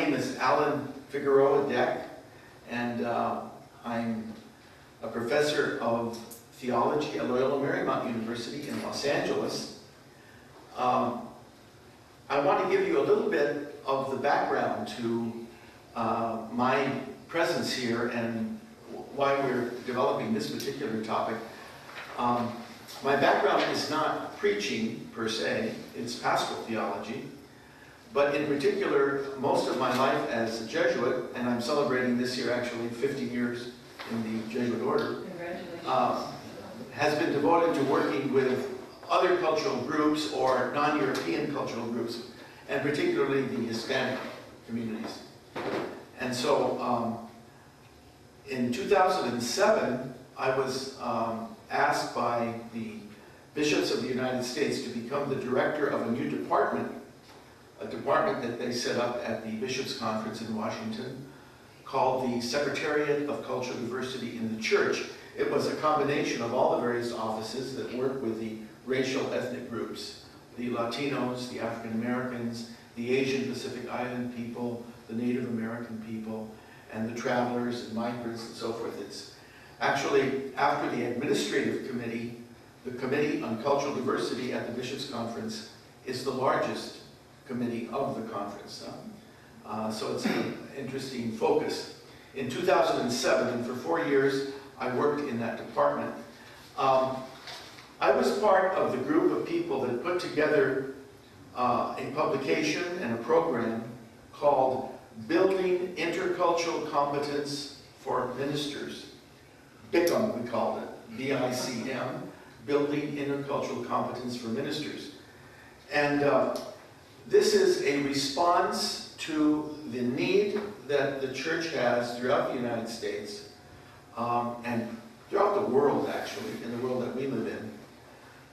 name is Allan Figueroa Deck, and I'm a professor of theology at Loyola Marymount University in Los Angeles. I want to give you a little bit of the background to my presence here and why we're developing this particular topic. My background is not preaching per se, it's pastoral theology, but in particular, most of my life as a Jesuit, and I'm celebrating this year actually 50 years in the Jesuit order, has been devoted to working with other cultural groups or non-European cultural groups, and particularly the Hispanic communities. And so in 2007, I was asked by the bishops of the United States to become the director of a new department, a department that they set up at the Bishops' Conference in Washington, called the Secretariat of Cultural Diversity in the Church. It was a combination of all the various offices that work with the racial ethnic groups, the Latinos, the African Americans, the Asian Pacific Island people, the Native American people, and the travelers and migrants and so forth. It's actually, after the administrative committee, the Committee on Cultural Diversity at the Bishops' Conference is the largest committee of the conference. So it's an interesting focus. In 2007, and for 4 years, I worked in that department. I was part of the group of people that put together a publication and a program called Building Intercultural Competence for Ministers. BICM, we called it, B-I-C-M, Building Intercultural Competence for Ministers. And this is a response to the need that the church has throughout the United States and throughout the world, actually, in the world that we live in,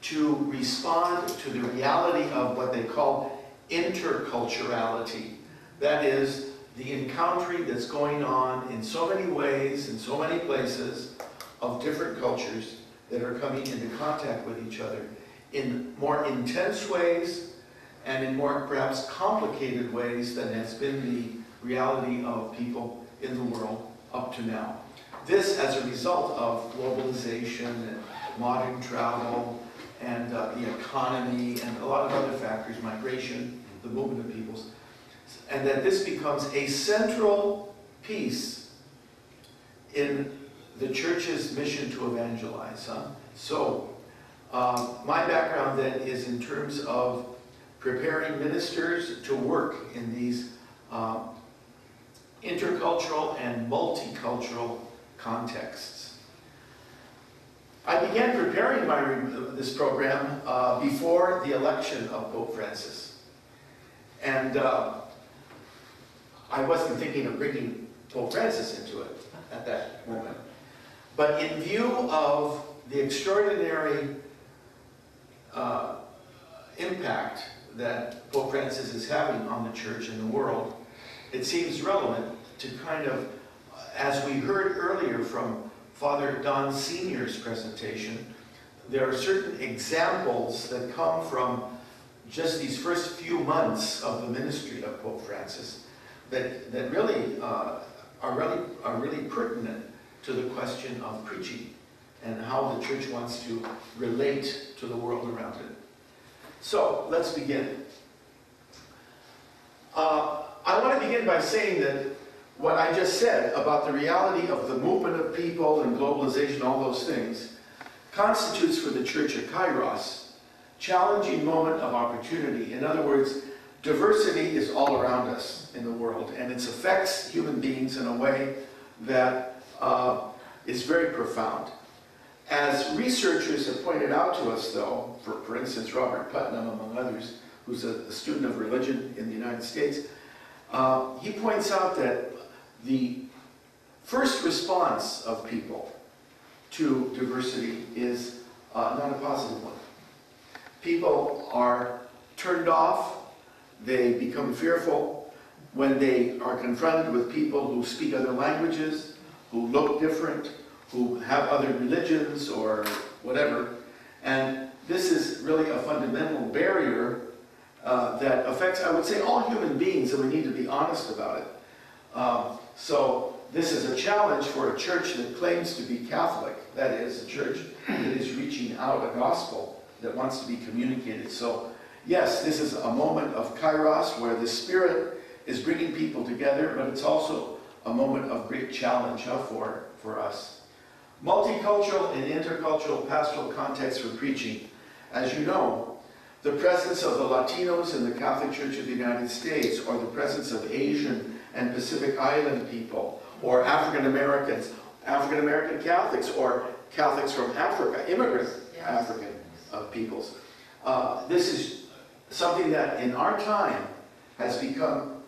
to respond to the reality of what they call interculturality. That is, the encountering that's going on in so many ways, in so many places, of different cultures that are coming into contact with each other in more intense ways and in more perhaps complicated ways than has been the reality of people in the world up to now. This as a result of globalization and modern travel and the economy and a lot of other factors, migration, the movement of peoples, and that this becomes a central piece in the church's mission to evangelize. So my background then is in terms of preparing ministers to work in these intercultural and multicultural contexts. I began preparing this program before the election of Pope Francis. And I wasn't thinking of bringing Pope Francis into it at that moment. But in view of the extraordinary impact that Pope Francis is having on the church and the world, it seems relevant to kind of, as we heard earlier from Father Don Sr.'s presentation, there are certain examples that come from just these first few months of the ministry of Pope Francis that really are really pertinent to the question of preaching and how the church wants to relate to the world around it. So let's begin. I want to begin by saying that what I just said about the reality of the movement of people and globalization, all those things, constitutes for the church a kairos, challenging moment of opportunity. In other words, diversity is all around us in the world, and it affects human beings in a way that is very profound. As researchers have pointed out to us, though, for instance, Robert Putnam, among others, who's a student of religion in the United States, he points out that the first response of people to diversity is not a positive one. People are turned off, they become fearful when they are confronted with people who speak other languages, who look different, who have other religions or whatever. And this is really a fundamental barrier that affects, I would say, all human beings, and we need to be honest about it. So this is a challenge for a church that claims to be Catholic. That is, a church that is reaching out a gospel that wants to be communicated. So yes, this is a moment of kairos where the Spirit is bringing people together, but it's also a moment of great challenge for us. Multicultural and intercultural pastoral context for preaching. As you know, the presence of the Latinos in the Catholic Church of the United States, or the presence of Asian and Pacific Island people, or African American Catholics, or Catholics from Africa, immigrant African peoples. This is something that in our time has become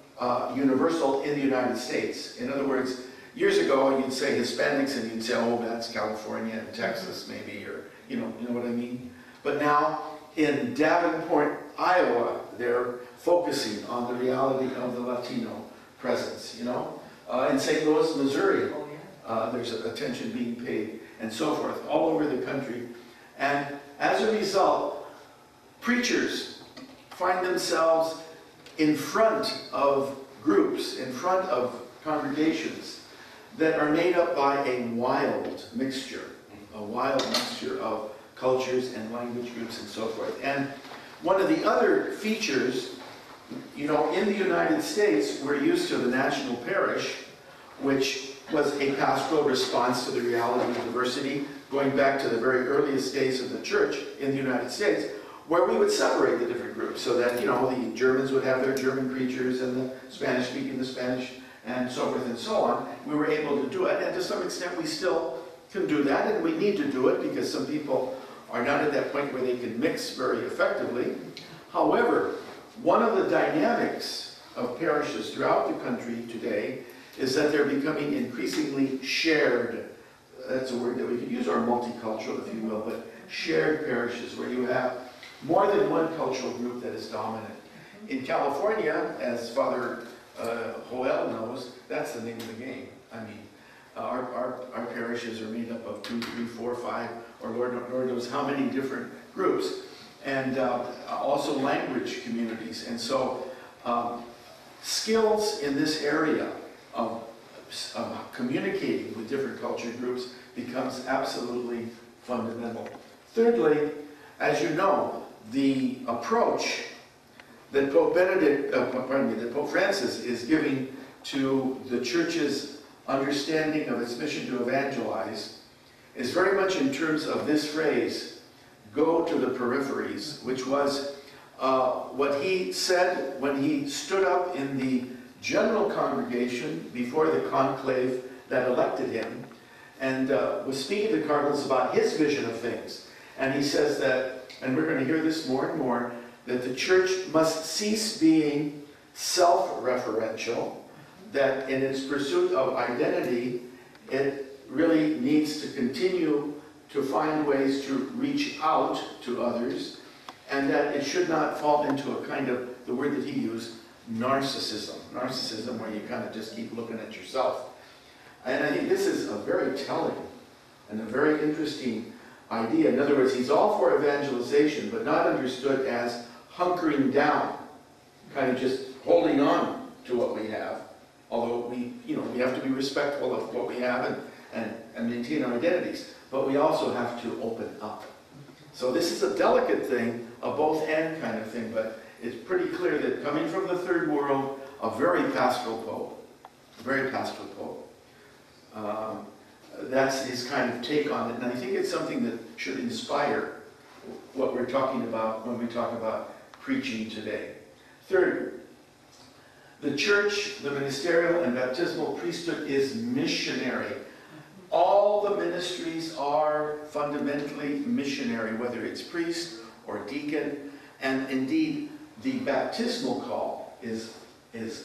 universal in the United States. In other words, years ago you'd say Hispanics and you'd say, oh, that's California and Texas maybe, or you know what I mean? But now in Davenport, Iowa, they're focusing on the reality of the Latino presence, you know? In St. Louis, Missouri, there's attention being paid, and so forth, all over the country. And as a result, preachers find themselves in front of groups, in front of congregations that are made up by a wild mixture of cultures and language groups and so forth. And one of the other features, you know, in the United States, we're used to the national parish, which was a pastoral response to the reality of diversity, going back to the very earliest days of the church in the United States, where we would separate the different groups so that, you know, the Germans would have their German preachers and the Spanish speaking the Spanish and so forth and so on. We were able to do it, and to some extent we still can do that, and we need to do it because some people are not at that point where they can mix very effectively. However, one of the dynamics of parishes throughout the country today is that they're becoming increasingly shared. That's a word that we could use, or multicultural, if you will, but shared parishes where you have more than one cultural group that is dominant. In California, as Father Joel knows, that's the name of the game. I mean, our parishes are made up of 2, 3, 4, 5, or Lord knows how many different groups, and also language communities. And so skills in this area of communicating with different culture groups becomes absolutely fundamental. Thirdly, as you know, the approach that Pope Francis is giving to the Church's understanding of its mission to evangelize is very much in terms of this phrase, go to the peripheries, which was what he said when he stood up in the general congregation before the conclave that elected him, and was speaking to cardinals about his vision of things. And he says that, and we're going to hear this more and more, that the Church must cease being self-referential, that in its pursuit of identity, it really needs to continue to find ways to reach out to others, and that it should not fall into a kind of, the word that he used, narcissism. Narcissism where you kind of just keep looking at yourself. And I think this is a very telling and a very interesting idea. In other words, he's all for evangelization, but not understood as hunkering down, kind of just holding on to what we have. Although we have to be respectful of what we have and maintain our identities. But we also have to open up. So this is a delicate thing, a both and kind of thing, but it's pretty clear that coming from the third world, a very pastoral pope, that's his kind of take on it. And I think it's something that should inspire what we're talking about when we talk about preaching today. Third, the Church, the ministerial and baptismal priesthood is missionary. All the ministries are fundamentally missionary, whether it's priest or deacon, and indeed the baptismal call is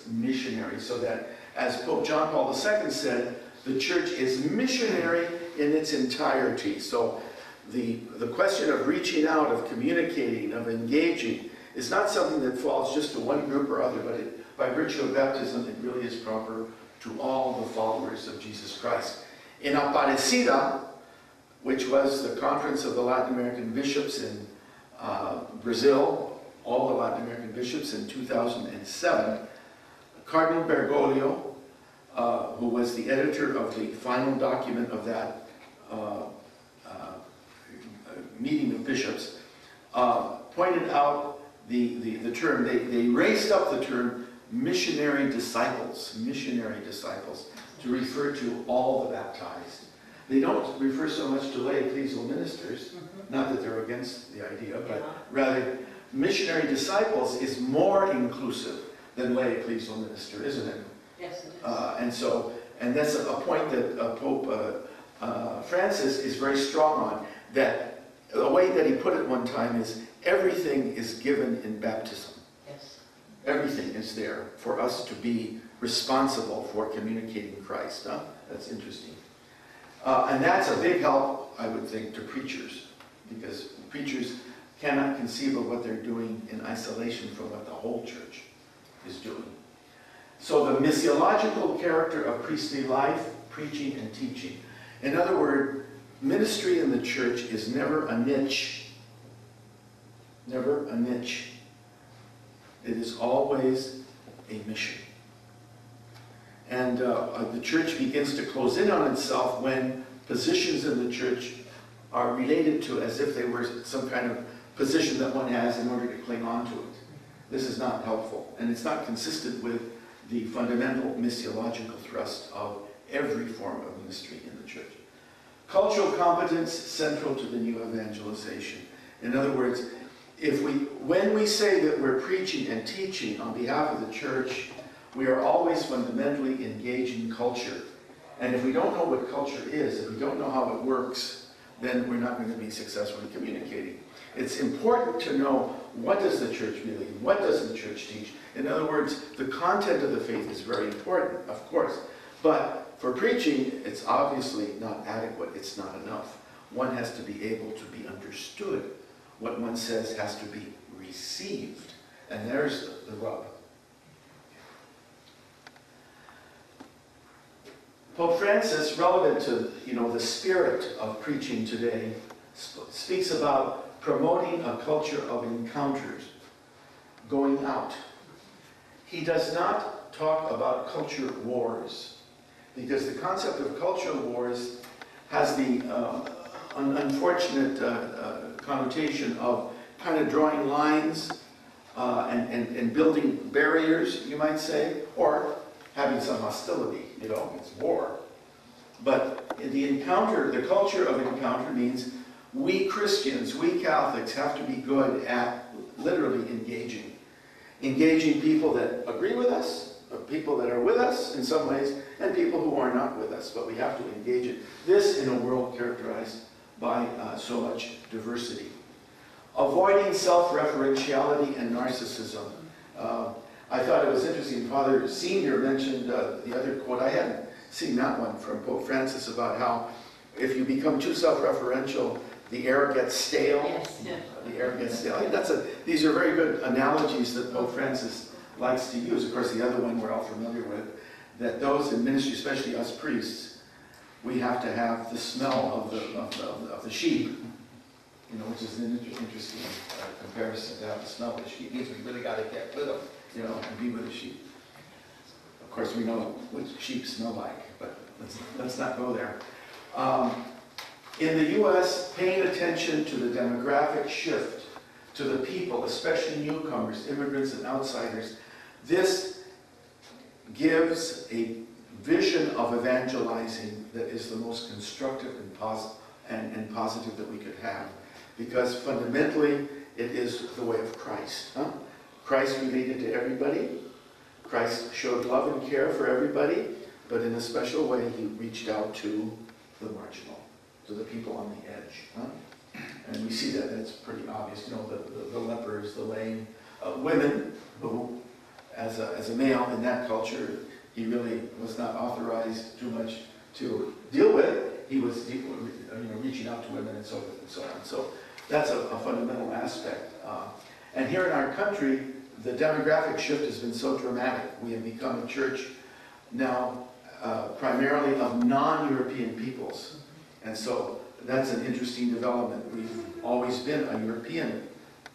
missionary, so that, as Pope John Paul II said, the Church is missionary in its entirety. So the question of reaching out, of communicating, of engaging, is not something that falls just to one group or other, but by virtue of baptism, it really is proper to all the followers of Jesus Christ. In Aparecida, which was the conference of the Latin American bishops in Brazil, all the Latin American bishops in 2007, Cardinal Bergoglio who was the editor of the final document of that meeting of bishops, pointed out the term, they raised up the term missionary disciples, to refer to all the baptized. They don't refer so much to lay ecclesial ministers, not that they're against the idea, but rather missionary disciples is more inclusive than lay ecclesial minister, isn't it? Yes, it is. And that's a point that Pope Francis is very strong on, that the way that he put it one time is everything is given in baptism. Yes. Everything is there for us to be responsible for communicating Christ. Huh? That's interesting. And that's a big help, I would think, to preachers, because preachers cannot conceive of what they're doing in isolation from what the whole church is doing. So the missiological character of priestly life, preaching and teaching. In other words, ministry in the church is never a niche. Never a niche. It is always a mission. And the church begins to close in on itself when positions in the church are related to as if they were some kind of position that one has in order to cling on to it. This is not helpful, and it's not consistent with the fundamental missiological thrust of every form of ministry in the church. Cultural competence central to the new evangelization. In other words, when we say that we're preaching and teaching on behalf of the church, we are always fundamentally engaging culture. And if we don't know what culture is, if we don't know how it works, then we're not going to be successful in communicating. It's important to know, what does the church believe? What does the church teach? In other words, the content of the faith is very important, of course. But for preaching, it's obviously not adequate. It's not enough. One has to be able to be understood. What one says has to be received. And there's the rub. Pope Francis, relevant to the spirit of preaching today, speaks about promoting a culture of encounters, going out. He does not talk about culture wars, because the concept of culture wars has the unfortunate connotation of kind of drawing lines and building barriers, you might say, or having some hostility, it's war. But the encounter, the culture of encounter means we Christians, we Catholics have to be good at literally engaging. Engaging people that agree with us, or people that are with us in some ways, and people who are not with us, but we have to engage it. This in a world characterized by so much diversity. Avoiding self-referentiality and narcissism. I thought it was interesting, Father Senior mentioned the other quote. I hadn't seen that one from Pope Francis about how if you become too self-referential, the air gets stale. Yes, yeah. The air gets stale. I think these are very good analogies that Pope Francis likes to use. Of course, the other one we're all familiar with, that those in ministry, especially us priests, we have to have the smell of the sheep, which is an interesting comparison, to have the smell of the sheep. It means we really got to get with them, and be with the sheep. Of course, we know what sheep smell like, but let's not go there. In the U.S., paying attention to the demographic shift, to the people, especially newcomers, immigrants, and outsiders, this gives a vision of evangelizing that is the most constructive and positive that we could have. Because fundamentally, it is the way of Christ. Huh? Christ related to everybody. Christ showed love and care for everybody, but in a special way, he reached out to the marginal, to the people on the edge. Huh? And we see that's pretty obvious. The lepers, the lame, women who, as a male in that culture, he really was not authorized too much to deal with. He was reaching out to women and so forth and so on. So that's a fundamental aspect. And here in our country, the demographic shift has been so dramatic. We have become a church now primarily of non-European peoples. And so that's an interesting development. We've always been a European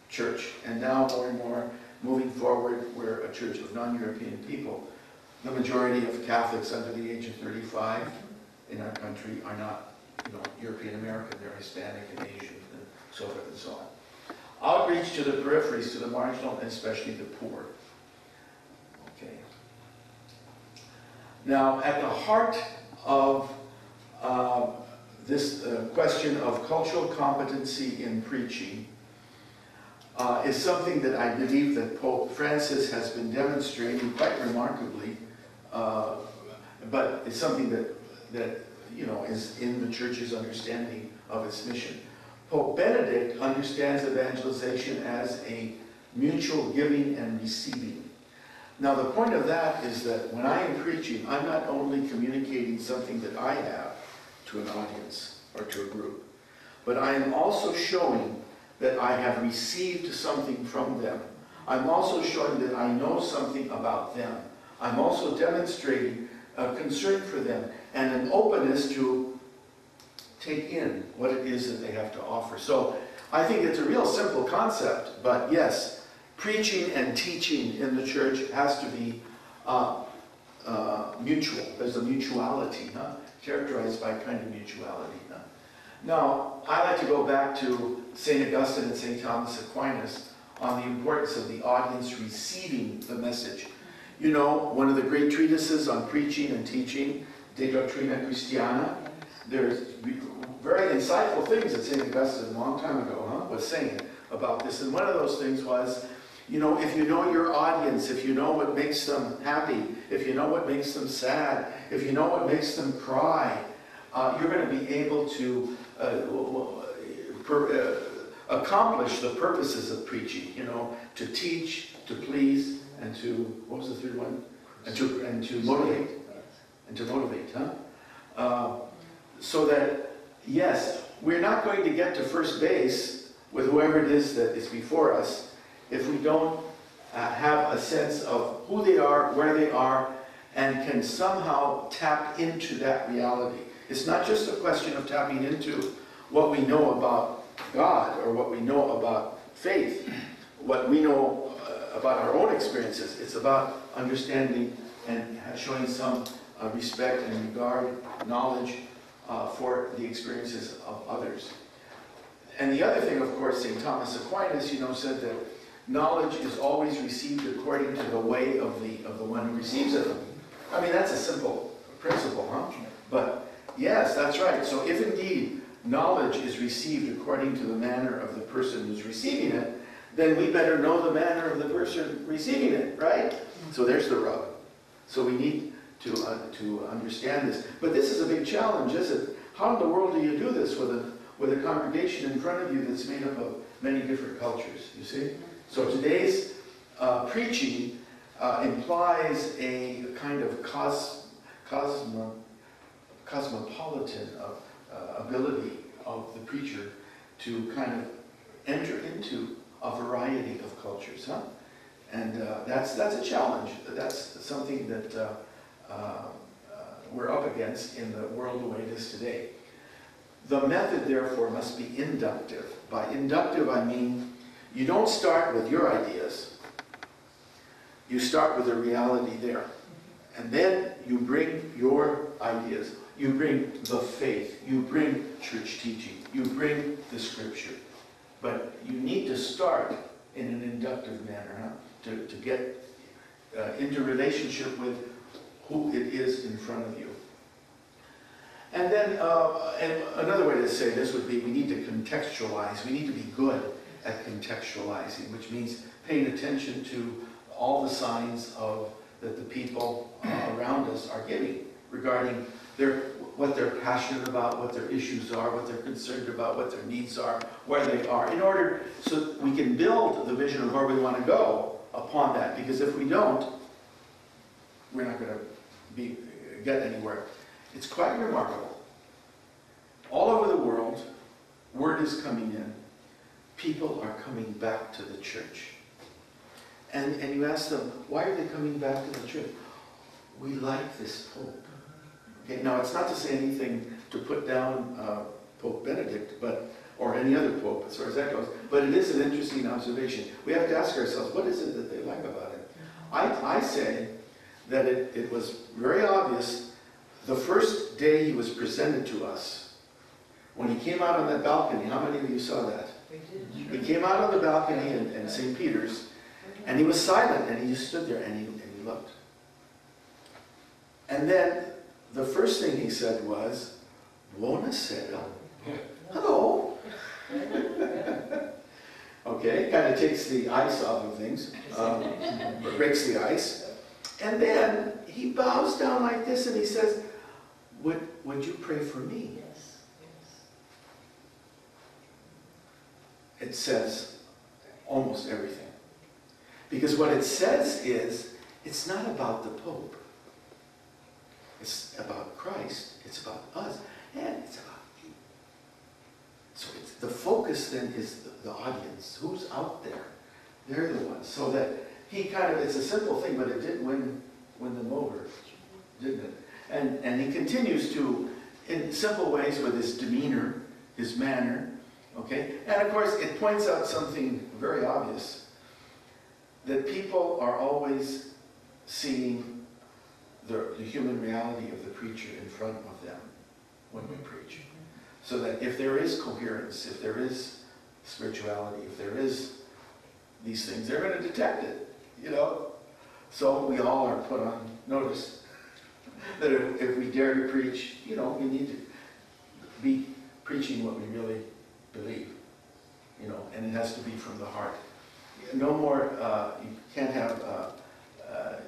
church, and now more and more moving forward, we're a church of non-European people. the majority of Catholics under the age of 35 in our country are not, European American, they're Hispanic and Asian and so forth and so on. Outreach to the peripheries, to the marginal, and especially the poor. Okay. Now, at the heart of this question of cultural competency in preaching is something that I believe that Pope Francis has been demonstrating quite remarkably, but it's something that is in the Church's understanding of its mission. Pope Benedict understands evangelization as a mutual giving and receiving. Now, the point of that is that when I am preaching, I'm not only communicating something that I have to an audience or to a group, but I am also showing that I have received something from them. I'm also showing that I know something about them. I'm also demonstrating a concern for them and an openness to take in what it is that they have to offer. So I think it's a real simple concept, but yes, preaching and teaching in the church has to be mutual. There's a mutuality, characterized by kind of mutuality. Now, I like to go back to St. Augustine and St. Thomas Aquinas on the importance of the audience receiving the message. One of the great treatises on preaching and teaching, De Doctrina Christiana, there's very insightful things that St. Augustine a long time ago was saying about this. And one of those things was, if you know your audience, if you know what makes them happy, if you know what makes them sad, if you know what makes them cry, you're going to be able to accomplish the purposes of preaching, to teach, to please, and to, what was the third one? And to motivate. And to motivate, so that, yes, we're not going to get to first base with whoever it is that is before us if we don't have a sense of who they are, where they are, and can somehow tap into that reality. It's not just a question of tapping into what we know about God or what we know about faith, what we know about our own experiences. It's about understanding and showing some respect and regard, knowledge for the experiences of others. And the other thing, of course, St. Thomas Aquinas, said that knowledge is always received according to the way of the one who receives it. I mean, that's a simple principle, But yes, that's right. So if indeed knowledge is received according to the manner of the person who's receiving it, then we better know the manner of the person receiving it, right? So there's the rub. So we need to understand this. But this is a big challenge, isn't it? How in the world do you do this with a congregation in front of you that's made up of many different cultures, you see? So today's preaching implies a kind of cosmopolitan ability of the preacher to kind of enter into a variety of cultures, And that's a challenge. That's something that we're up against in the world the way it is today. The method, therefore, must be inductive. By inductive, I mean you don't start with your ideas. You start with the reality there. And then you bring your ideas. You bring the faith. You bring church teaching. You bring the scripture. But you need to start in an inductive manner, to get into relationship with who it is in front of you. And then and another way to say this would be we need to contextualize. We need to be good at contextualizing, which means paying attention to all the signs that the people around us are giving regarding what they're passionate about, what their issues are, what they're concerned about, what their needs are, where they are, in order so that we can build the vision of where we want to go upon that. Because if we don't, we're not going to get anywhere. It's quite remarkable. All over the world, word is coming in. People are coming back to the church. And you ask them, why are they coming back to the church? We like this Pope. Okay, now, it's not to say anything to put down Pope Benedict, or any other Pope, as far as that goes, but it is an interesting observation. We have to ask ourselves, what is it that they like about it? I say that it was very obvious the first day he was presented to us. When he came out on that balcony, how many of you saw that? He came out on the balcony in St. Peter's, and he was silent, and he just stood there and he looked. And then the first thing he said was, "Buonasera." Hello. Okay, kind of takes the ice off of things, breaks the ice. And then he bows down like this and he says, would you pray for me? Yes, yes. It says almost everything. Because what it says is, it's not about the Pope. It's about Christ. It's about us. And it's about you. So the focus then is the audience. Who's out there? They're the ones. So that he kind of, it's a simple thing, but it did win them over, didn't it? And he continues to, in simple ways, with his demeanor, his manner, okay? And of course, it points out something very obvious, that people are always seeing the human reality of the preacher in front of them when we preach. So that if there is coherence, if there is spirituality, if there is these things, they're going to detect it, you know? So we all are put on notice that if we dare to preach, you know, we need to be preaching what we really believe, you know, and it has to be from the heart. No more, you can't have,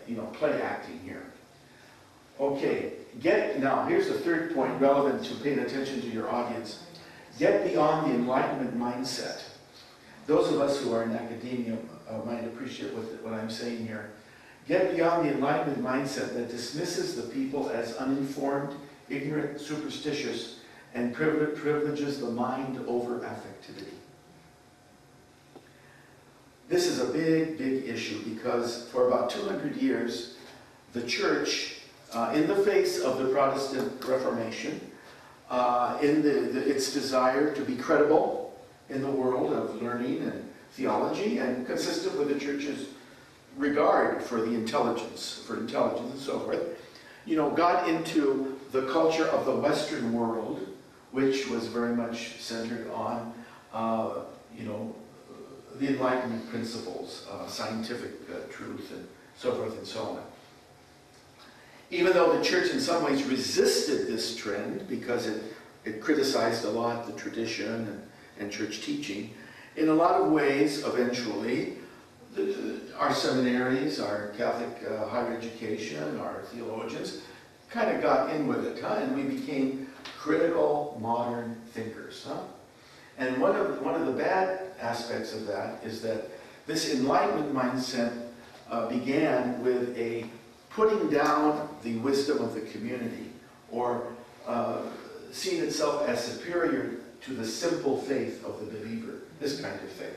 you know, play acting here. Okay, now here's the third point relevant to paying attention to your audience. Get beyond the Enlightenment mindset. Those of us who are in academia might appreciate what I'm saying here. Get beyond the Enlightenment mindset that dismisses the people as uninformed, ignorant, superstitious, and privileges the mind over affectivity. This is a big, big issue because for about 200 years, the church, in the face of the Protestant Reformation, in its desire to be credible in the world of learning and theology, and consistent with the church's regard for the intelligence, and so forth, you know, got into the culture of the Western world, which was very much centered on, you know, the Enlightenment principles, scientific truth, and so forth and so on. Even though the church in some ways resisted this trend because it criticized a lot the tradition and church teaching, in a lot of ways, eventually, our seminaries, our Catholic higher education, our theologians kind of got in with it, and we became critical, modern thinkers. And one of the bad aspects of that is that this Enlightenment mindset began with a putting down the wisdom of the community, or seeing itself as superior to the simple faith of the believer, this kind of thing.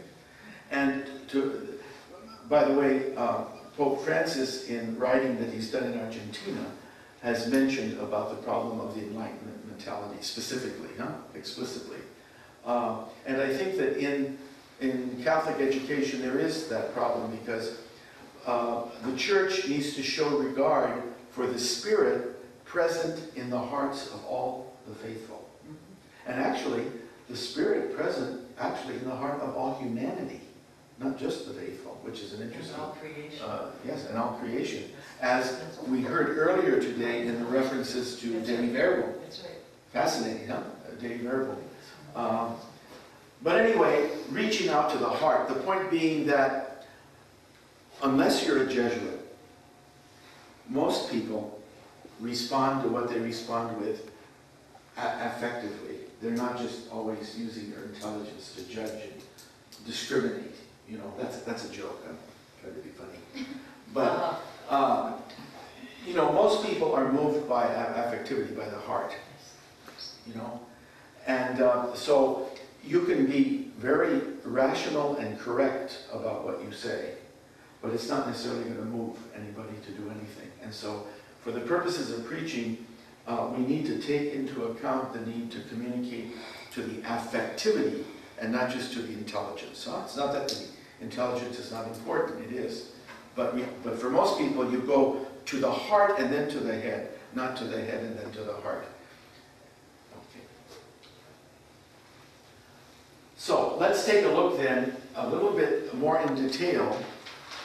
And by the way, Pope Francis, in writing that he's done in Argentina, has mentioned about the problem of the Enlightenment mentality specifically, explicitly. And I think that in Catholic education there is that problem because the church needs to show regard for the Spirit present in the hearts of all the faithful. And actually, the Spirit present actually in the heart of all humanity, not just the faithful, which is an interesting... And all creation. Yes, and all creation. As we heard earlier today in the references to Dei Verbum. That's right. Fascinating, huh? Dei Verbum. But anyway, reaching out to the heart, the point being that unless you're a Jesuit, most people respond to what they respond with affectively. They're not just always using their intelligence to judge and discriminate. You know, that's a joke. I'm trying to be funny. But, you know, most people are moved by affectivity, by the heart. You know? And so you can be very rational and correct about what you say, but it's not necessarily going to move anybody to do anything. And so for the purposes of preaching, we need to take into account the need to communicate to the affectivity and not just to the intelligence. So it's not that the intelligence is not important, it is. But for most people, you go to the heart and then to the head, not to the head and then to the heart. Okay. So let's take a look then a little bit more in detail,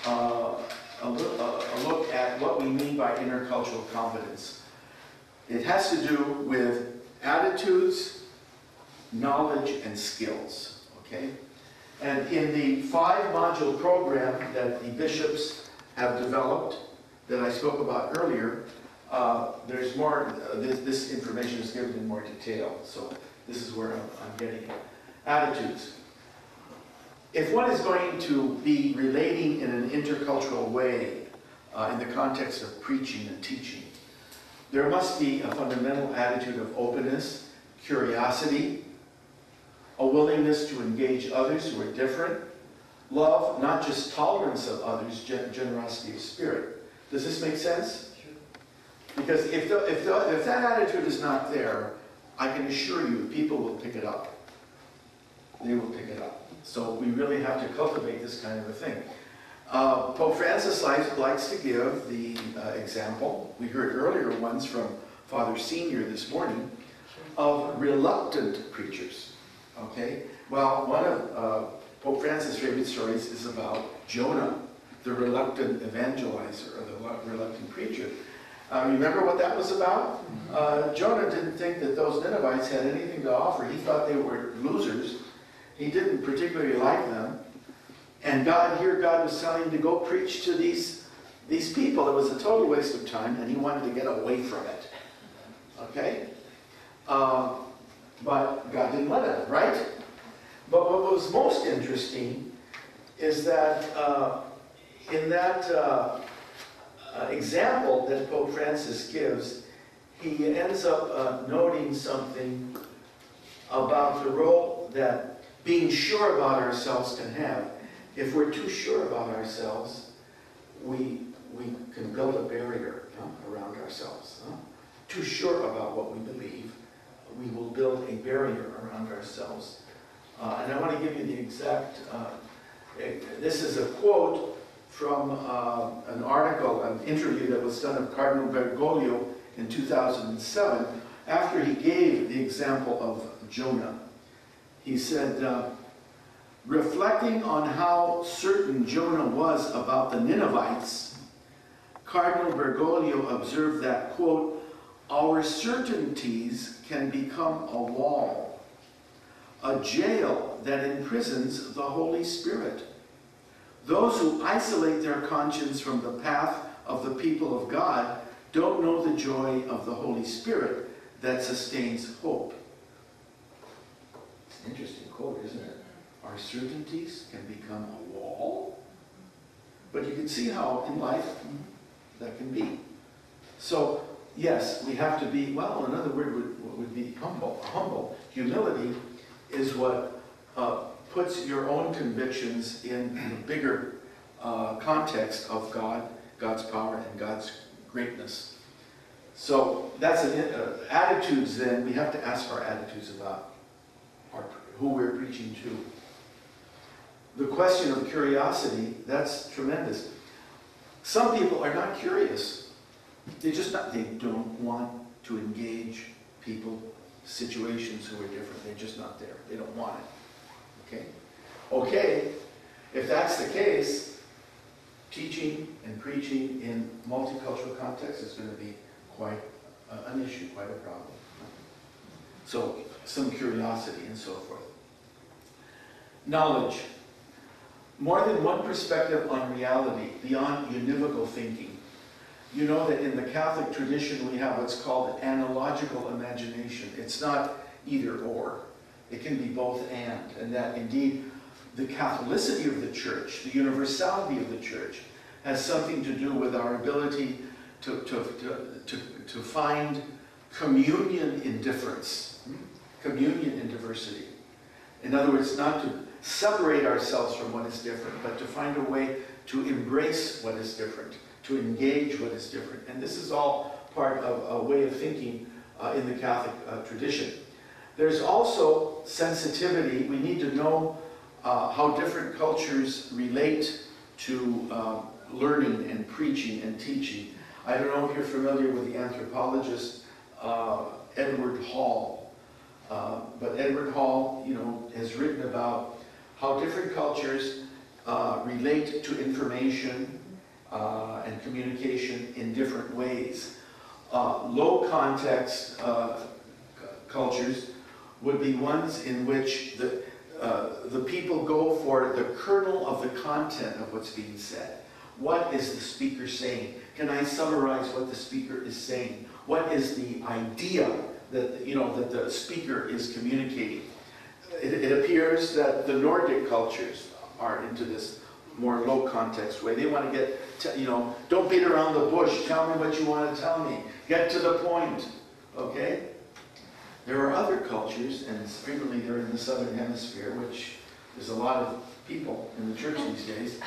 a look at what we mean by intercultural competence. It has to do with attitudes, knowledge, and skills. Okay? And in the 5-module program that the bishops have developed, that I spoke about earlier, there's more, this information is given in more detail. So this is where I'm getting it. Attitudes. If one is going to be relating in an intercultural way in the context of preaching and teaching, there must be a fundamental attitude of openness, curiosity, a willingness to engage others who are different, love, not just tolerance of others, generosity of spirit. Does this make sense? Sure. Because if that attitude is not there, I can assure you people will pick it up. They will pick it up. So we really have to cultivate this kind of a thing. Pope Francis likes to give the example, we heard earlier ones from Father Senior this morning, of reluctant preachers. Okay? Well, one of Pope Francis' favorite stories is about Jonah, the reluctant evangelizer, or the reluctant preacher. Remember what that was about? Jonah didn't think that those Ninevites had anything to offer. He thought they were losers. He didn't particularly like them. And God was telling him to go preach to these people. It was a total waste of time, and he wanted to get away from it. Okay? But God didn't let him, right? But what was most interesting is that in that example that Pope Francis gives, he ends up noting something about the role that being sure about ourselves can have. If we're too sure about ourselves, we can build a barrier around ourselves. Too sure about what we believe, we will build a barrier around ourselves. And I want to give you the exact, this is a quote from an article, an interview that was done of Cardinal Bergoglio in 2007, after he gave the example of Jonah. He said, reflecting on how certain Jonah was about the Ninevites, Cardinal Bergoglio observed that, quote, our certainties can become a wall, a jail that imprisons the Holy Spirit. Those who isolate their conscience from the path of the people of God don't know the joy of the Holy Spirit that sustains hope. It's an interesting quote, isn't it? Our certainties can become a wall. But you can see how in life that can be. So, yes, we have to be, well, another word would be humble. Humble. Humility is what puts your own convictions in the bigger context of God, God's power, and God's greatness. So that's attitudes then. We have to ask our attitudes about who we're preaching to. The question of curiosity, that's tremendous. Some people are not curious. They don't want to engage people, situations who are different. They're just not there. They don't want it. Okay? Okay, if that's the case, teaching and preaching in multicultural context is going to be quite an issue, quite a problem. So, some curiosity and so forth. Knowledge. More than one perspective on reality beyond univocal thinking. You know that in the Catholic tradition we have what's called analogical imagination. It's not either or. It can be both and that indeed the Catholicity of the Church, the universality of the Church, has something to do with our ability to find communion in difference, communion in diversity. In other words, not to separate ourselves from what is different, but to find a way to embrace what is different, to engage what is different. And this is all part of a way of thinking in the Catholic tradition. There's also sensitivity. We need to know how different cultures relate to learning and preaching and teaching. I don't know if you're familiar with the anthropologist Edward Hall, but Edward Hall, has written about how different cultures relate to information and communication in different ways. Low context cultures would be ones in which the people go for the kernel of the content of what's being said. What is the speaker saying? Can I summarize what the speaker is saying? What is the idea that that the speaker is communicating? It appears that the Nordic cultures are into this more low context way. They want to get, don't beat around the bush. Tell me what you want to tell me. Get to the point. Okay? There are other cultures, and frequently they're in the southern hemisphere, which there's a lot of people in the church these days.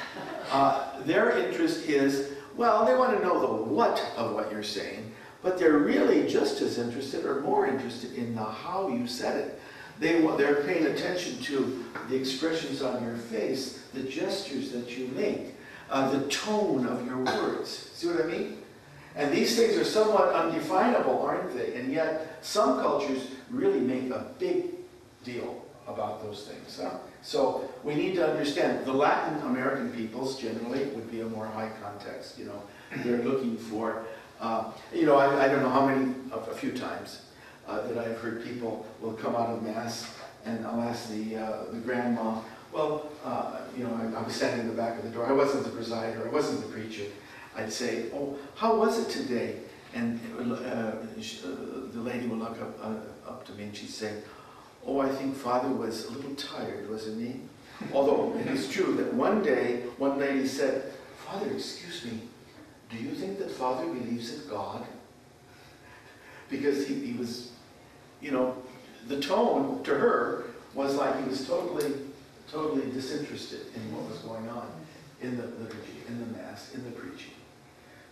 Their interest is, well, they want to know the what of what you're saying, but they're really just as interested or more interested in the how you said it. They're paying attention to the expressions on your face, the gestures that you make, the tone of your words. See what I mean? And these things are somewhat undefinable, aren't they? And yet, some cultures really make a big deal about those things. Huh? So we need to understand the Latin American peoples generally would be a more high context. They're looking for, I don't know how many, a few times that I've heard people will come out of Mass and I'll ask the grandma, well, I was standing in the back of the door. I wasn't the presider. I wasn't the preacher. I'd say, oh, how was it today? And the lady would look up to me and she'd say, oh, I think Father was a little tired, wasn't he? Although it is true that one day, one lady said, Father, excuse me, do you think that Father believes in God? Because he was, the tone to her was like he was totally disinterested in what was going on in the liturgy, in the Mass, in the preaching.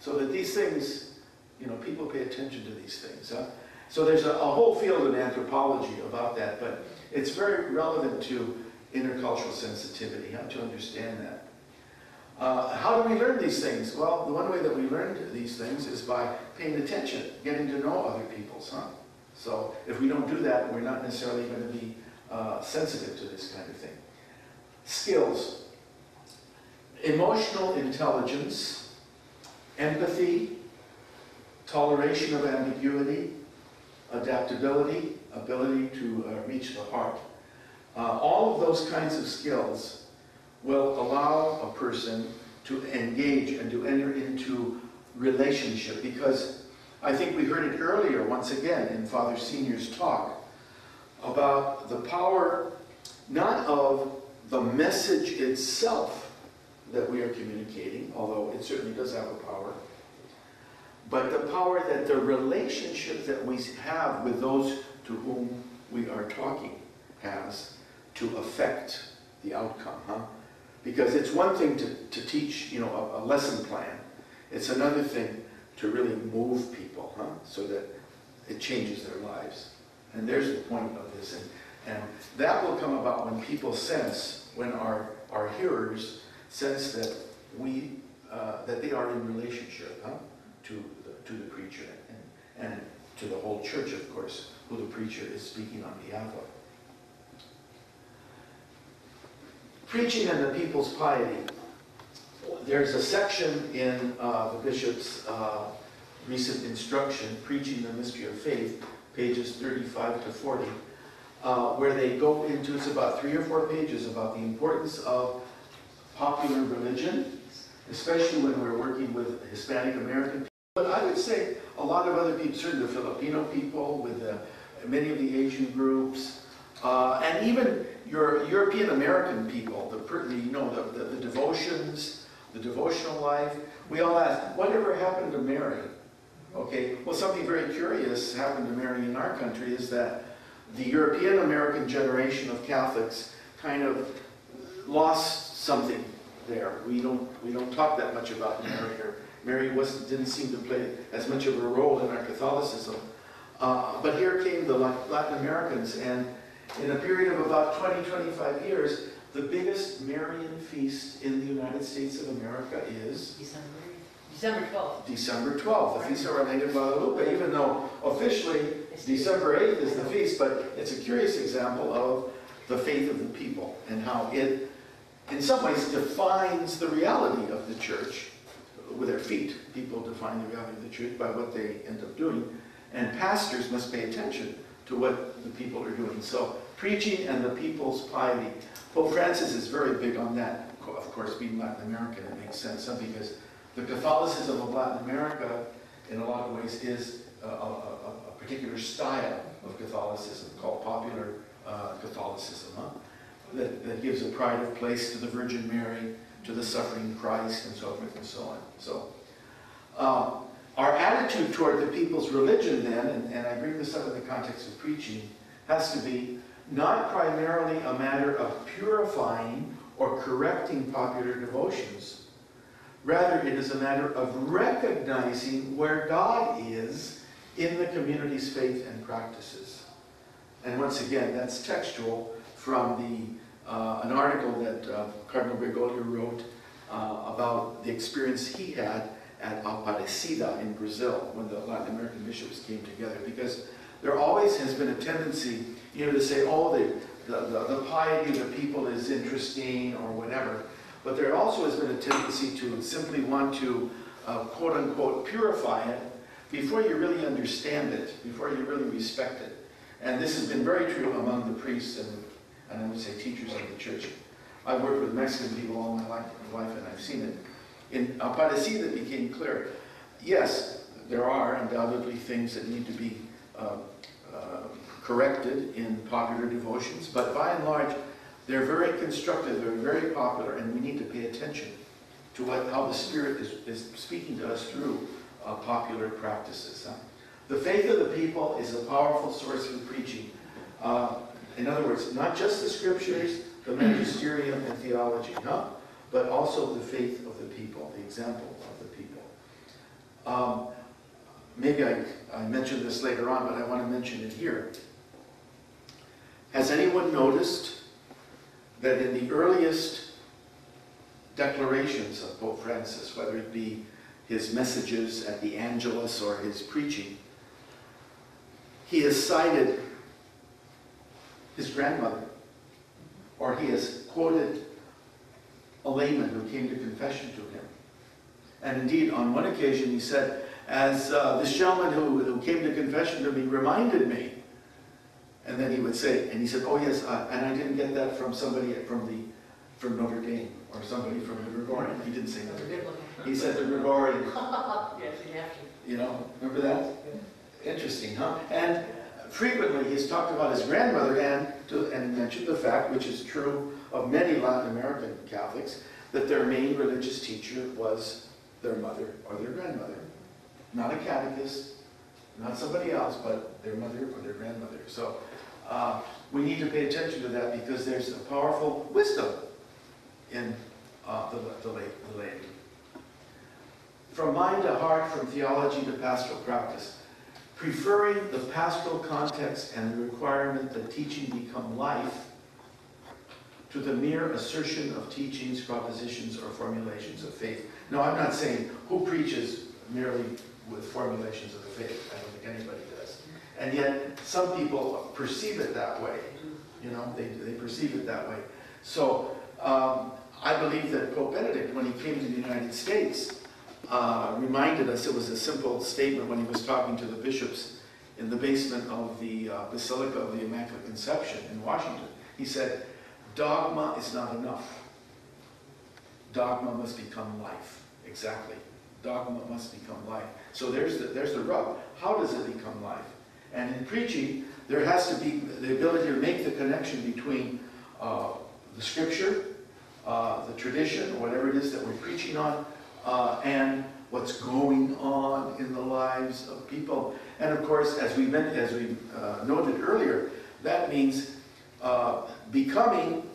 So that these things, people pay attention to these things. Huh? So there's a whole field in anthropology about that, but it's very relevant to intercultural sensitivity, how to understand that. How do we learn these things? Well, the one way that we learn these things is by paying attention, getting to know other people's. Huh? So if we don't do that, we're not necessarily going to be sensitive to this kind of thing. Skills. Emotional intelligence, empathy, toleration of ambiguity, adaptability, ability to reach the heart. All of those kinds of skills will allow a person to engage and to enter into relationship, because I think we heard it earlier once again in Father Senior's talk about the power not of the message itself that we are communicating, although it certainly does have a power, but the power that the relationship that we have with those to whom we are talking has to affect the outcome. Huh? Because it's one thing to teach, a lesson plan. It's another thing to really move people, huh? So that it changes their lives. And there's the point of this. And that will come about when people sense, when our hearers sense that that they are in relationship, huh? to the preacher and to the whole church, of course, who the preacher is speaking on behalf of. Preaching and the people's piety. There's a section in the bishop's recent instruction, Preaching the Mystery of Faith, pages 35 to 40, where they go into, it's about 3 or 4 pages, about the importance of popular religion, especially when we're working with Hispanic American people. But I would say a lot of other people, certainly the Filipino people, with many of the Asian groups, and even your European American people, the devotions, the devotional life. We all ask, whatever happened to Mary? Okay, well, something very curious happened to Mary in our country is that the European American generation of Catholics kind of lost something there. We don't talk that much about Mary, or Mary didn't seem to play as much of a role in our Catholicism. But here came the Latin Americans, and in a period of about 20-25 years, the biggest Marian feast in the United States of America is December 12th. December 12th, the Feast of Our Lady of Guadalupe, even though officially December 8th is the feast, but it's a curious example of the faith of the people and how it, in some ways, defines the reality of the church with their feet. People define the reality of the church by what they end up doing, and pastors must pay attention to what the people are doing. So, preaching and the people's piety. Pope Francis is very big on that. Of course, being Latin American, it makes sense, because the Catholicism of Latin America, in a lot of ways, is a particular style of Catholicism called popular Catholicism, that gives a pride of place to the Virgin Mary, to the suffering Christ, and so forth and so on. So, our attitude toward the people's religion then, and I bring this up in the context of preaching, has to be not primarily a matter of purifying or correcting popular devotions. Rather, it is a matter of recognizing where God is in the community's faith and practices. And once again, that's textual from an article that Cardinal Bergoglio wrote about the experience he had at Aparecida in Brazil when the Latin American bishops came together. Because there always has been a tendency, to say, oh, the piety of the people is interesting or whatever. But there also has been a tendency to simply want to, quote unquote, purify it before you really understand it, before you really respect it. And this has been very true among the priests and I would say teachers of the church. I've worked with Mexican people all my life and I've seen it. In Aparecida, it became clear. Yes, there are undoubtedly things that need to be corrected in popular devotions, but by and large, they're very constructive, they're very popular, and we need to pay attention to how the Spirit is speaking to us through popular practices. The faith of the people is a powerful source for preaching. In other words, not just the scriptures, the magisterium and theology, but also the faith of the people, the example of the people. Maybe I mentioned this later on, but I want to mention it here. Has anyone noticed that in the earliest declarations of Pope Francis, whether it be his messages at the Angelus or his preaching, he has cited his grandmother, or he has quoted a layman who came to confession to him. And indeed, on one occasion he said, as this gentleman who came to confession to me reminded me, and then he would say, and he said, oh yes, and I didn't get that from somebody from Notre Dame, or somebody from the Gregorian. He didn't say Notre Dame. He said the Gregorian. Yes, you have to. Remember that? Interesting, huh? And frequently he's talked about his grandmother and mentioned the fact, which is true of many Latin American Catholics, that their main religious teacher was their mother or their grandmother. Not a catechist, not somebody else, but their mother or their grandmother. So we need to pay attention to that because there's a powerful wisdom in the laity. From mind to heart, from theology to pastoral practice. Preferring the pastoral context and the requirement that teaching become life to the mere assertion of teachings, propositions, or formulations of faith. Now, I'm not saying who preaches merely with formulations of the faith. I don't think anybody does. And yet, some people perceive it that way. They perceive it that way. So, I believe that Pope Benedict, when he came to the United States, reminded us, it was a simple statement when he was talking to the bishops in the basement of the Basilica of the Immaculate Conception in Washington. He said, dogma is not enough. Dogma must become life. Exactly. Dogma must become life. So there's the rub. How does it become life? And in preaching, there has to be the ability to make the connection between the scripture, the tradition, whatever it is that we're preaching on, and what's going on in the lives of people. And of course, as we noted earlier, that means becoming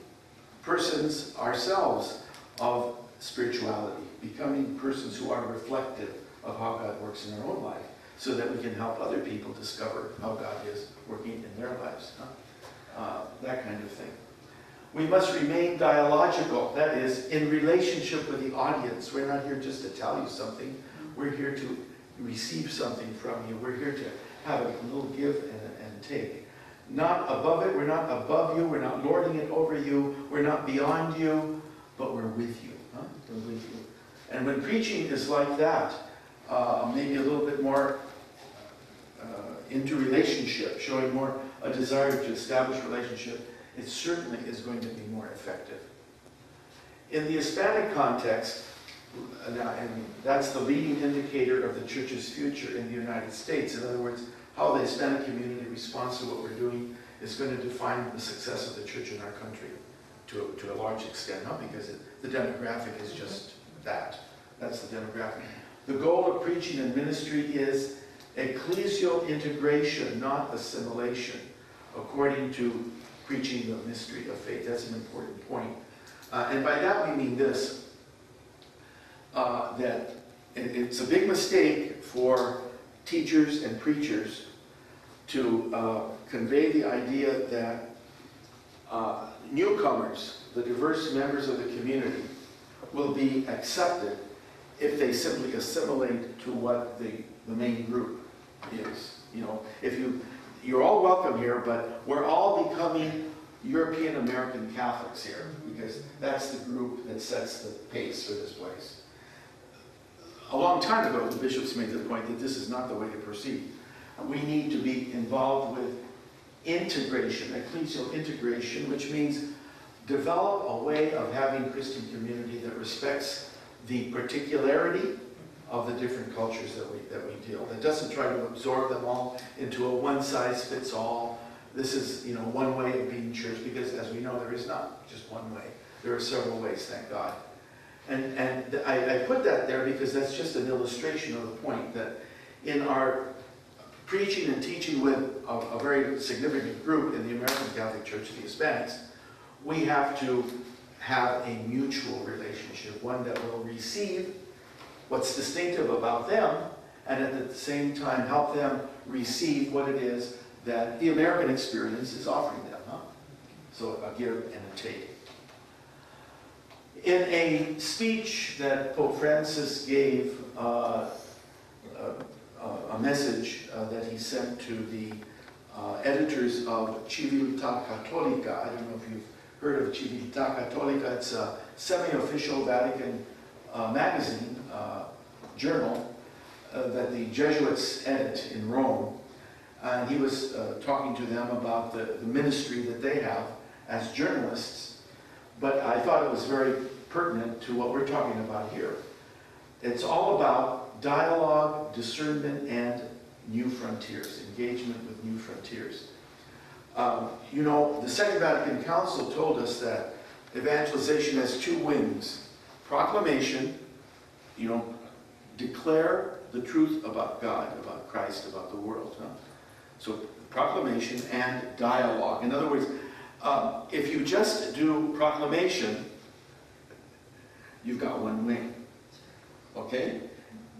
persons ourselves of spirituality, becoming persons who are reflective of how God works in our own life, so that we can help other people discover how God is working in their lives. That kind of thing. We must remain dialogical, that is, in relationship with the audience. We're not here just to tell you something. We're here to receive something from you. We're here to have a little give and take. Not above it, we're not above you, we're not lording it over you, we're not beyond you, but we're with you. Huh? We're with you. And when preaching is like that, maybe a little bit more into relationship, showing more a desire to establish relationship, it certainly is going to be more effective. In the Hispanic context, and that's the leading indicator of the church's future in the United States. In other words, how the Hispanic community responds to what we're doing is going to define the success of the church in our country to a large extent, not because the demographic is just that. That's the demographic. The goal of preaching and ministry is ecclesial integration, not assimilation, according to preaching the mystery of faith. That's an important point. And by that we mean this, that it's a big mistake for teachers and preachers to convey the idea that newcomers, the diverse members of the community, will be accepted if they simply assimilate to what the main group is. You know, if you're all welcome here, but we're all becoming European American Catholics here, because that's the group that sets the pace for this place. A long time ago, the bishops made the point that this is not the way to proceed. We need to be involved with integration, ecclesial integration, which means develop a way of having Christian community that respects the particularity of the different cultures that we deal with. That doesn't try to absorb them all into a one-size-fits-all. This is, you know, one way of being church, because as we know, there is not just one way. There are several ways, thank God. And I put that there because that's just an illustration of the point that in our preaching and teaching with a very significant group in the American Catholic Church, the Hispanics, we have to have a mutual relationship, one that will receive what's distinctive about them, and at the same time help them receive what it is that the American experience is offering them. Huh? So a give and a take. In a speech that Pope Francis gave, a message that he sent to the editors of Civiltà Cattolica. I don't know if you've heard of Civiltà Cattolica. It's a semi-official Vatican magazine, journal, that the Jesuits edit in Rome. And he was talking to them about the ministry that they have as journalists. But I thought it was very pertinent to what we're talking about here. It's all about dialogue, discernment, and new frontiers, engagement with new frontiers. You know, the Second Vatican Council told us that evangelization has two wings. Proclamation, you know, declare the truth about God, about Christ, about the world. Huh? So proclamation and dialogue. In other words, if you just do proclamation, you've got one wing. Okay?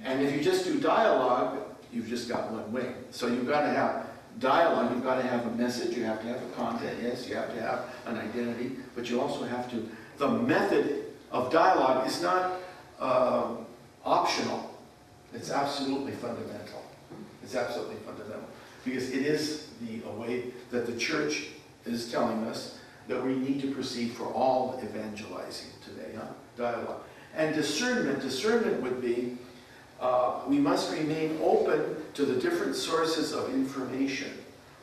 And if you just do dialogue, you've just got one wing. So you've got to have dialogue, you've got to have a message, you have to have a content, yes, you have to have an identity, but you also have to, the method of dialogue is not optional. It's absolutely fundamental. It's absolutely fundamental. Because it is the way that the church is telling us that we need to proceed for all evangelizing today, huh? Dialogue. And discernment would be, we must remain open to the different sources of information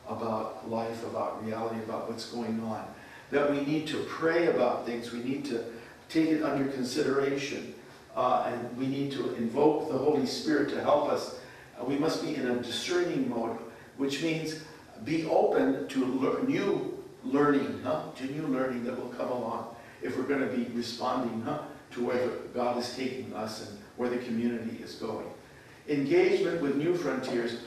about life, about reality, about what's going on. That we need to pray about things, we need to take it under consideration, and we need to invoke the Holy Spirit to help us. We must be in a discerning mode, which means be open to new learning, to new learning that will come along if we're going to be responding to where God is taking us and where the community is going. Engagement with new frontiers.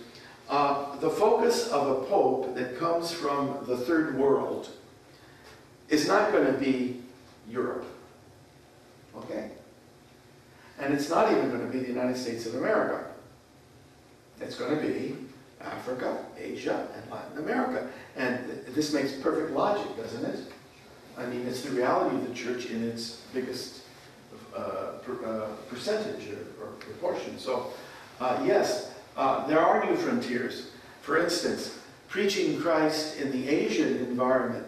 The focus of a pope that comes from the third world is not going to be Europe, okay? And it's not even going to be the United States of America. It's going to be Africa, Asia, and Latin America. And this makes perfect logic, doesn't it? I mean, it's the reality of the church in its biggest percentage or proportion. So yes, there are new frontiers. For instance, preaching Christ in the Asian environment.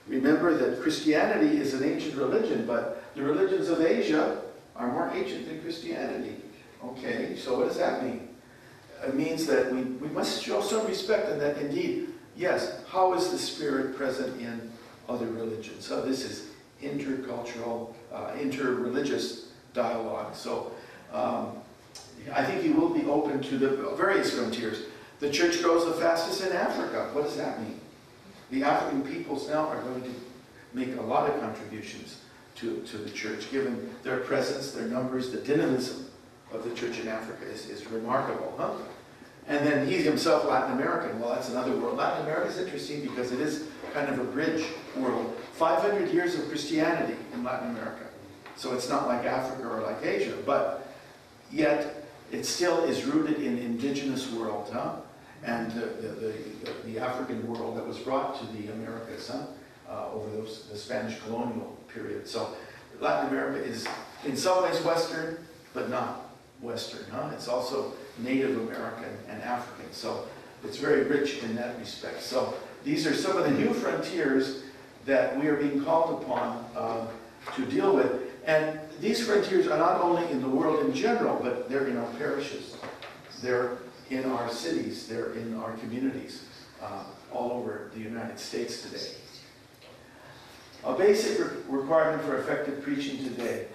Remember that Christianity is an ancient religion, but the religions of Asia are more ancient than Christianity. Okay, so what does that mean? It means that we must show some respect, and that indeed, yes, how is the Spirit present in other religions? So this is intercultural, interreligious dialogue. So I think you will be open to the various frontiers. The church grows the fastest in Africa. What does that mean? The African peoples now are going to make a lot of contributions to the church, given their presence, their numbers, the dynamism of the church in Africa is remarkable, huh? And then he himself, Latin American. Well, that's another world. Latin America is interesting because it is kind of a bridge world. 500 years of Christianity in Latin America. So it's not like Africa or like Asia, but yet it still is rooted in indigenous world, huh? And the African world that was brought to the Americas, huh? Over the Spanish colonial period. So Latin America is in some ways Western, but not Western, huh? It's also Native American and African. So it's very rich in that respect. So these are some of the new frontiers that we are being called upon to deal with. And these frontiers are not only in the world in general, but they're in our parishes. They're in our cities. They're in our communities all over the United States today. A basic requirement for effective preaching today.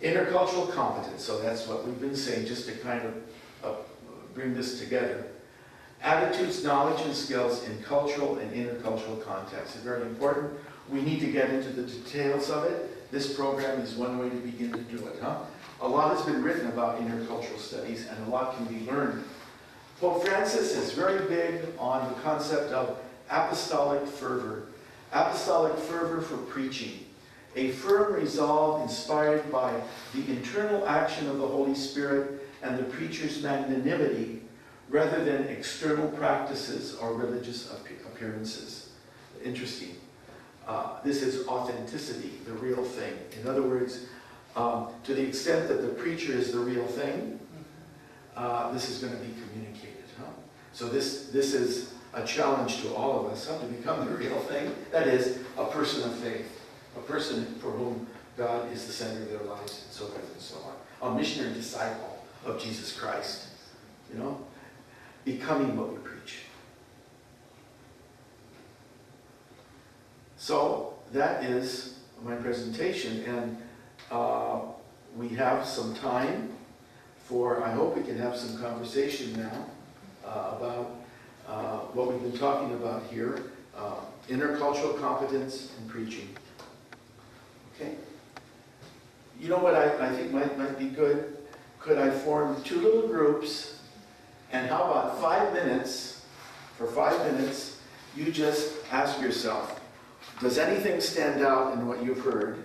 Intercultural competence. So that's what we've been saying, just to kind of bring this together. Attitudes, knowledge, and skills in cultural and intercultural contexts is very important. We need to get into the details of it. This program is one way to begin to do it, huh? A lot has been written about intercultural studies, and a lot can be learned. Pope Francis is very big on the concept of apostolic fervor. Apostolic fervor for preaching. A firm resolve inspired by the internal action of the Holy Spirit and the preacher's magnanimity, rather than external practices or religious appearances. Interesting. This is authenticity, the real thing. In other words, to the extent that the preacher is the real thing, this is going to be communicated. Huh? So this is a challenge to all of us, huh, to become the real thing. That is, a person of faith. A person for whom God is the center of their lives, and so forth and so on. A missionary disciple of Jesus Christ. You know? Becoming what we preach. So that is my presentation, and we have some time for, I hope we can have some conversation now about what we've been talking about here, intercultural competence in preaching. Okay? You know what I think might be good? Could I form 2 little groups, and how about 5 minutes, for 5 minutes, you just ask yourself, does anything stand out in what you've heard?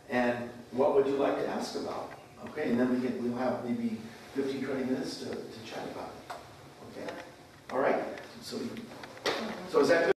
And what would you like to ask about? Okay, and then we'll have maybe 15, 20 minutes to chat about it. Okay? All right? So is that good?